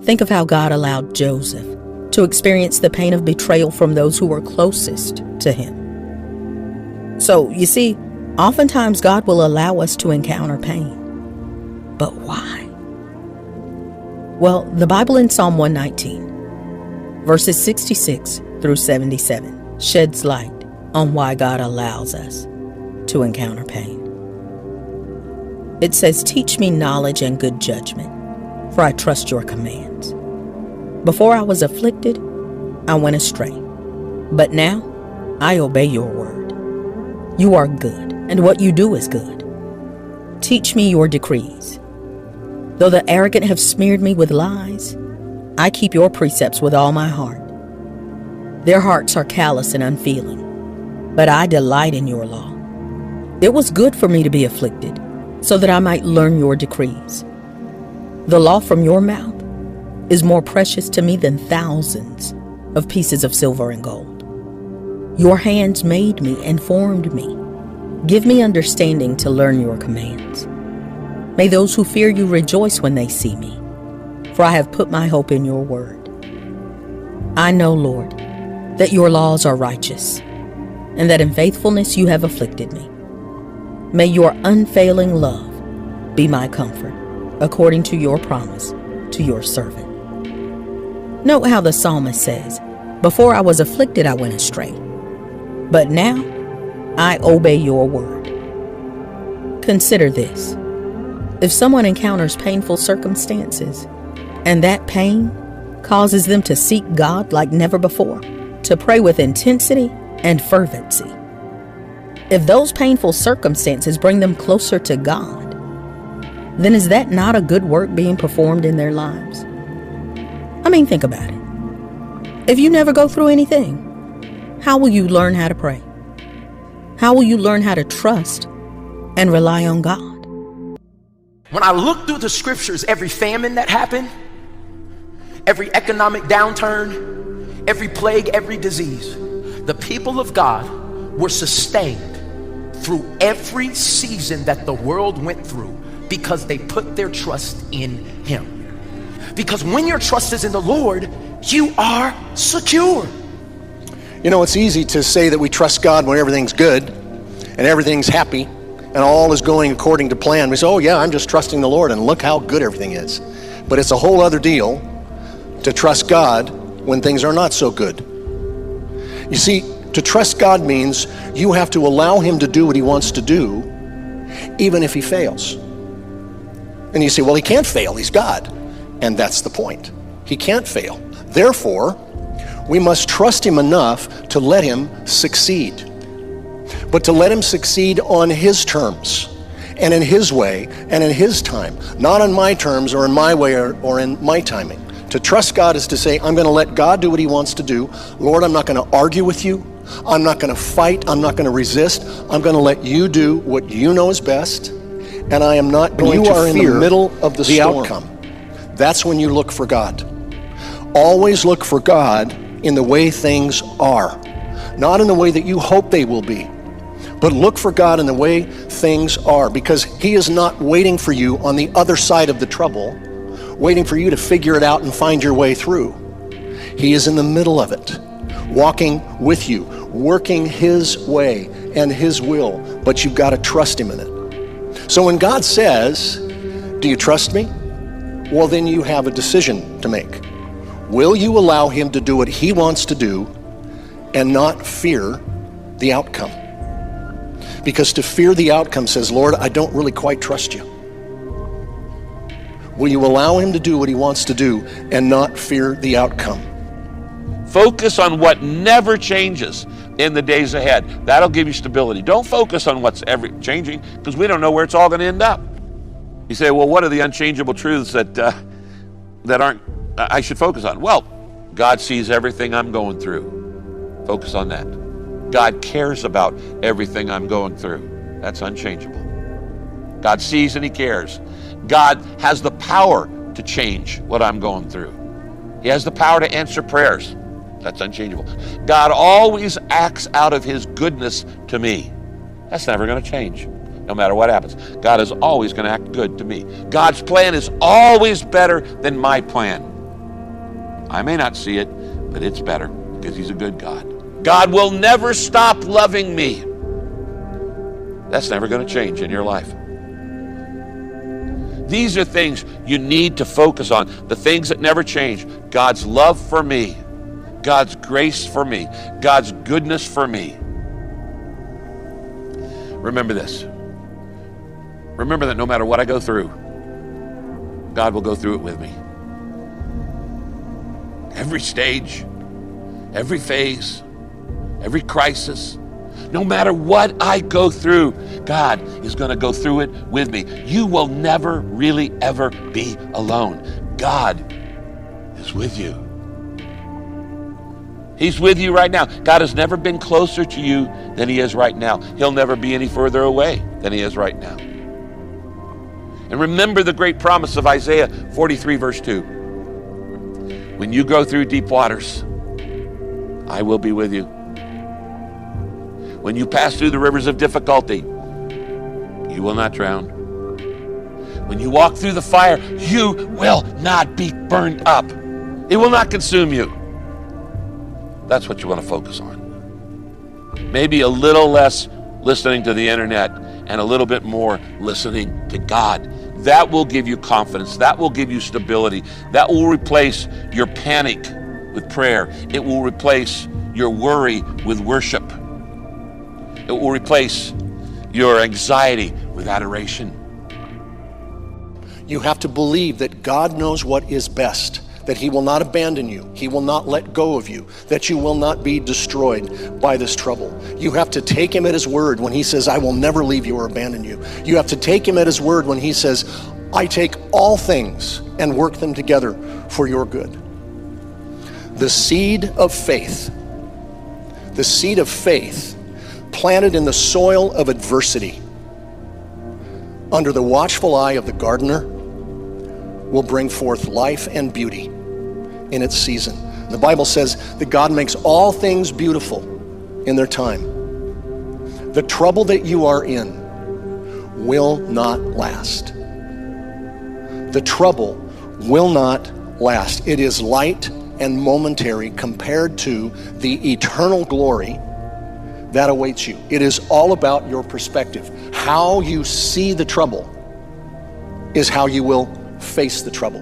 Think of how God allowed Joseph to experience the pain of betrayal from those who were closest to him. So, you see, oftentimes God will allow us to encounter pain. But why? Well, the Bible in Psalm 119, verses 66 through 77, sheds light on why God allows us to encounter pain. It says, "Teach me knowledge and good judgment, for I trust your commands. Before I was afflicted, I went astray, but now I obey your word. You are good, and what you do is good. Teach me your decrees. Though the arrogant have smeared me with lies, I keep your precepts with all my heart. Their hearts are callous and unfeeling, but I delight in your law. It was good for me to be afflicted, so that I might learn your decrees. The law from your mouth is more precious to me than thousands of pieces of silver and gold. Your hands made me and formed me. Give me understanding to learn your commands. May those who fear you rejoice when they see me, for I have put my hope in your word. I know, Lord, that your laws are righteous, and that in faithfulness you have afflicted me. May your unfailing love be my comfort, according to your promise to your servant." Note how the psalmist says, "Before I was afflicted, I went astray, but now I obey your word." Consider this. If someone encounters painful circumstances, and that pain causes them to seek God like never before, to pray with intensity and fervency, if those painful circumstances bring them closer to God, then is that not a good work being performed in their lives? I mean, think about it. If you never go through anything, how will you learn how to pray? How will you learn how to trust and rely on God? When I look through the scriptures, every famine that happened, every economic downturn, every plague, every disease, the people of God were sustained through every season that the world went through because they put their trust in Him. Because when your trust is in the Lord, you are secure. You know, it's easy to say that we trust God when everything's good and everything's happy and all is going according to plan. We say, oh yeah, I'm just trusting the Lord and look how good everything is. But it's a whole other deal to trust God when things are not so good. You see, to trust God means you have to allow Him to do what He wants to do, even if He fails. And you say, well, He can't fail, He's God. And that's the point. He can't fail. Therefore, we must trust Him enough to let Him succeed. But to let Him succeed on His terms, and in His way, and in His time. Not on my terms, or in my way, or in my timing. To trust God is to say, I'm going to let God do what He wants to do. Lord, I'm not going to argue with you. I'm not going to fight. I'm not going to resist. I'm going to let you do what you know is best. And I am not going to fear in the middle of the outcome. That's when you look for God. Always look for God in the way things are. Not in the way that you hope they will be. But look for God in the way things are. Because He is not waiting for you on the other side of the trouble, waiting for you to figure it out and find your way through. He is in the middle of it, walking with you, working His way and His will, but you've got to trust Him in it. So when God says, do you trust me? Well, then you have a decision to make. Will you allow Him to do what He wants to do and not fear the outcome? Because to fear the outcome says, Lord, I don't really quite trust you. Will you allow Him to do what He wants to do and not fear the outcome? Focus on what never changes in the days ahead. That'll give you stability. Don't focus on what's ever changing, because we don't know where it's all going to end up. You say, well, what are the unchangeable truths that aren't I should focus on? Well, God sees everything I'm going through. Focus on that. God cares about everything I'm going through. That's unchangeable. God sees and He cares. God has the power to change what I'm going through. He has the power to answer prayers. That's unchangeable. God always acts out of His goodness to me. That's never going to change, no matter what happens. God is always going to act good to me. God's plan is always better than my plan. I may not see it, but it's better because he's a good God. God will never stop loving me. That's never going to change in your life. These are things you need to focus on. The things that never change. God's love for me. God's grace for me. God's goodness for me. Remember this. Remember that no matter what I go through, God will go through it with me. Every stage, every phase, every crisis, no matter what I go through, God is going to go through it with me. You will never really ever be alone. God is with you. He's with you right now. God has never been closer to you than he is right now. He'll never be any further away than he is right now. And remember the great promise of Isaiah 43 verse 2. When you go through deep waters, I will be with you. When you pass through the rivers of difficulty, you will not drown. When you walk through the fire, you will not be burned up. It will not consume you. That's what you want to focus on. Maybe a little less listening to the internet and a little bit more listening to God. That will give you confidence. That will give you stability. That will replace your panic with prayer. It will replace your worry with worship. It will replace your anxiety with adoration. You have to believe that God knows what is best, that he will not abandon you, he will not let go of you, that you will not be destroyed by this trouble. You have to take him at his word when he says, I will never leave you or abandon you. You have to take him at his word when he says, I take all things and work them together for your good. The seed of faith planted in the soil of adversity under the watchful eye of the gardener will bring forth life and beauty in its season. The Bible says that God makes all things beautiful in their time. The trouble that you are in will not last. The trouble will not last. It is light and momentary compared to the eternal glory that awaits you. It is all about your perspective. How you see the trouble is how you will face the trouble.